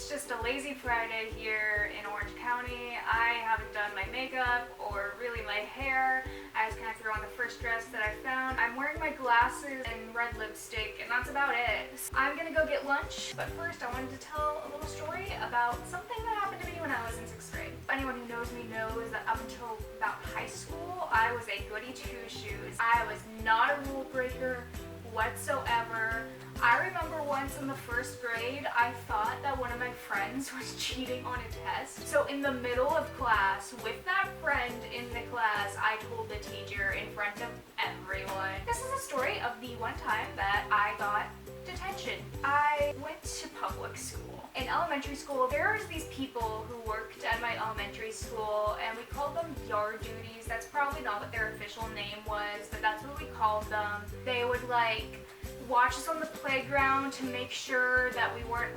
It's just a lazy Friday here in Orange County. I haven't done my makeup or really my hair. I just kind of threw on the first dress that I found. I'm wearing my glasses and red lipstick, and that's about it. I'm gonna go get lunch, but first I wanted to tell a little story about something that happened to me when I was in 6th grade. Anyone who knows me knows that up until about high school, I was a goody two-shoes. I was not a rule breaker whatsoever. I remember once in the 1st grade, I thought that one of my friends was cheating on a test. So in the middle of class, with that friend in the class, I told the teacher in front of everyone. This is a story of the one time that I got detention. I went to public school. In elementary school, there was these people who worked at my elementary school, and we called them yard duties. That's probably not what their official name was, but that's what we called them. They would watch us on the playground to make sure that we weren't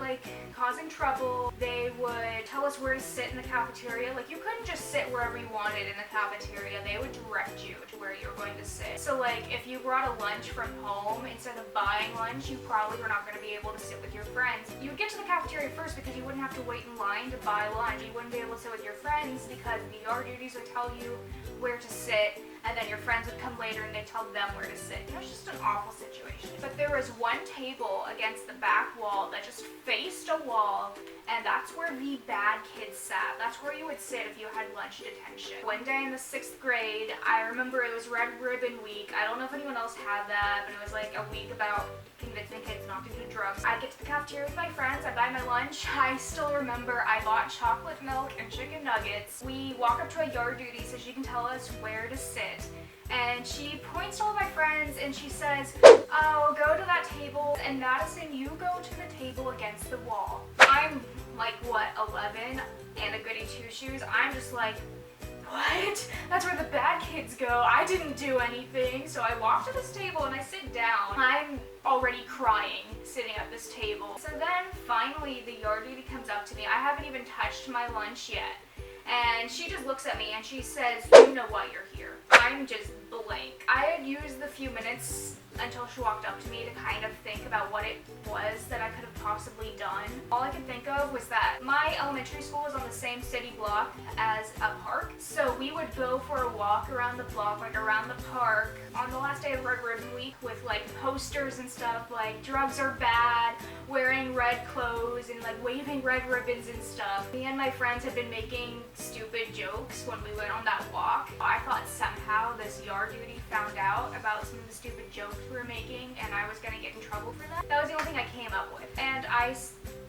causing trouble. They would tell us where to sit in the cafeteria. You couldn't just sit wherever you wanted in the cafeteria. They would direct you to where you were going to sit. So if you brought a lunch from home, instead of buying lunch, you probably were not going to be able to sit with your friends. You would get to the cafeteria first because you wouldn't have to wait in line to buy lunch. You wouldn't be able to sit with your friends because the yard duties would tell you where to sit, and then your friends would come later and they'd tell them where to sit. It was just an awful situation. But there was one table against the back wall that just faced a wall, and that's where the bad kids sat. That's where you would sit if you had lunch detention. One day in the 6th grade, I remember it was Red Ribbon Week. I don't know if anyone else had that, but it was a week about convincing kids not to do drugs. I get to the cafeteria with my friends, I buy my lunch. I still remember I bought chocolate milk and chicken nuggets. We walk up to a yard duty so she can tell us where to sit. And she points to all my friends and she says, "Oh, go to that table, and Madison, you go to the table against the wall." I'm 11 and a goody two-shoes. I'm just what? That's where the bad kids go. I didn't do anything. So I walk to this table and I sit down. I'm already crying sitting at this table. So then finally the yard duty comes up to me. I haven't even touched my lunch yet. And she just looks at me and she says, "You know why you're here." I'm just blank. I had used the few minutes until she walked up to me to kind of think about what it was that I could have possibly done. All I could think of was that my elementary school was on the same city block as a park. So we would go for a walk around the block, around the park, on the last day of Red Ribbon Week with posters and stuff drugs are bad, wearing red clothes, and waving red ribbons and stuff. Me and my friends had been making stupid jokes when we went on that walk. I thought somehow this yard duty found out about some of the stupid jokes we were making, and I was gonna get in trouble for that. That was the only thing I came up with. And I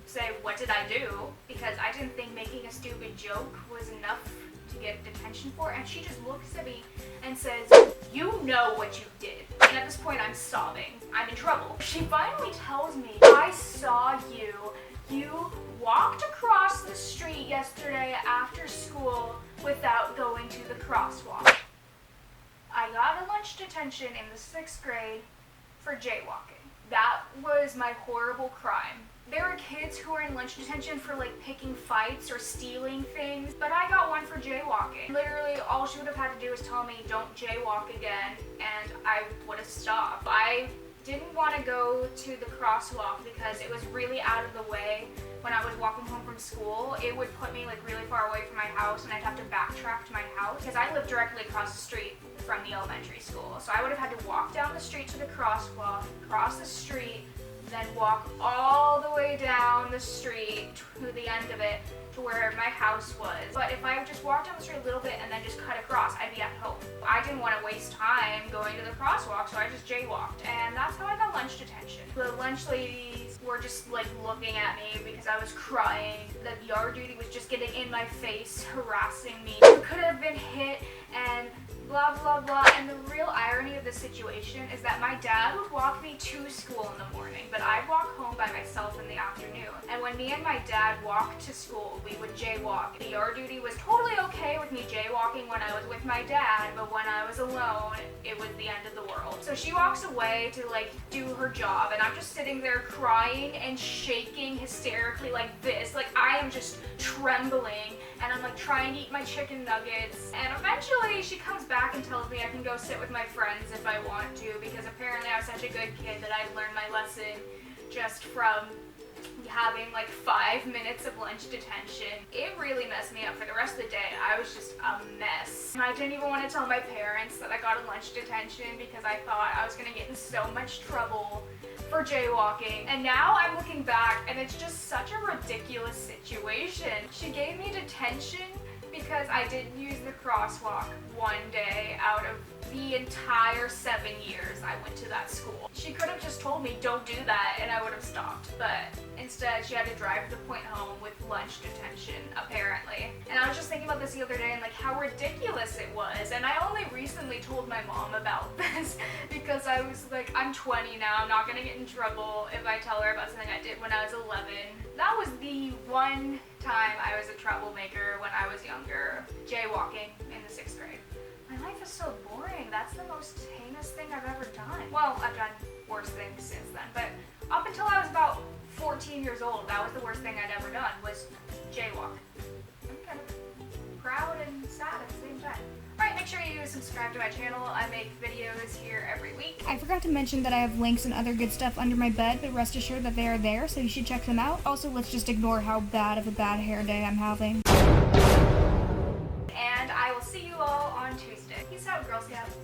say, "What did I do?" Because I didn't think making a stupid joke was enough to get detention for. And she just looks at me and says, "You know what you did." And at this point I'm sobbing. I'm in trouble. She finally tells me, "I saw you. You walked across the street yesterday after school without going to the crosswalk." I got a lunch detention in the 6th grade for jaywalking. That was my horrible crime. There were kids who were in lunch detention for picking fights or stealing things, but I got one for jaywalking. Literally all she would have had to do was tell me, "Don't jaywalk again," and I would have stopped. I didn't want to go to the crosswalk because it was really out of the way. When I was walking home from school, it would put me really far away from my house, and I'd have to backtrack to my house because I lived directly across the street from the elementary school. So I would have had to walk down the street to the crosswalk, cross the street, then walk all the way down the street to the end of it to where my house was. But if I just walked down the street a little bit and then just cut across, I'd be at home. I didn't want to waste time going to the crosswalk, so I just jaywalked, and that's how I got lunch detention. The lunch ladies were just looking at me because I was crying. The yard duty was just getting in my face, harassing me. You could have been hit and blah blah blah. And the real irony of this situation is that my dad would walk me to school in the morning, but I'd walk home by myself in the afternoon. And when me and my dad walked to school, we would jaywalk. The yard duty was totally okay with me jaywalking when I was with my dad, but when I was alone, it was the end of the world. So she walks away to do her job, and I'm just sitting there crying and shaking hysterically like this. I am just trembling, and I'm trying to eat my chicken nuggets. And eventually she comes back and tells me I can go sit with my friends if I want to, because apparently I was such a good kid that I'd learned my lesson just from having like 5 minutes of lunch detention. It really messed me up for the rest of the day. I was just a mess. And I didn't even want to tell my parents that I got a lunch detention because I thought I was gonna get in so much trouble for jaywalking. And now I'm looking back and it's just such a ridiculous situation. She gave me detention because I didn't use the crosswalk one day out of the entire 7 years I went to that school. She could have just told me don't do that and I would have stopped, but instead she had to drive the point home with lunch detention, apparently. And I was just thinking about this the other day and like how ridiculous it was, and I only recently told my mom about this because I was like, I'm 20 now, I'm not gonna get in trouble if I tell her about something I did when I was 11. That was the one time I was a troublemaker when I was younger, jaywalking in the 6th grade. My life is so boring. That's the most heinous thing I've ever done. Well, I've done worse things since then, but up until I was about 14 years old, that was the worst thing I'd ever done, was jaywalk. I'm kind of proud and sad at the same time. Alright, make sure you subscribe to my channel. I make videos here every week. I forgot to mention that I have links and other good stuff under my bed, but rest assured that they are there, so you should check them out. Also, let's just ignore how bad of a bad hair day I'm having. And I will see you all on Tuesday. Peace out, Girl Scouts.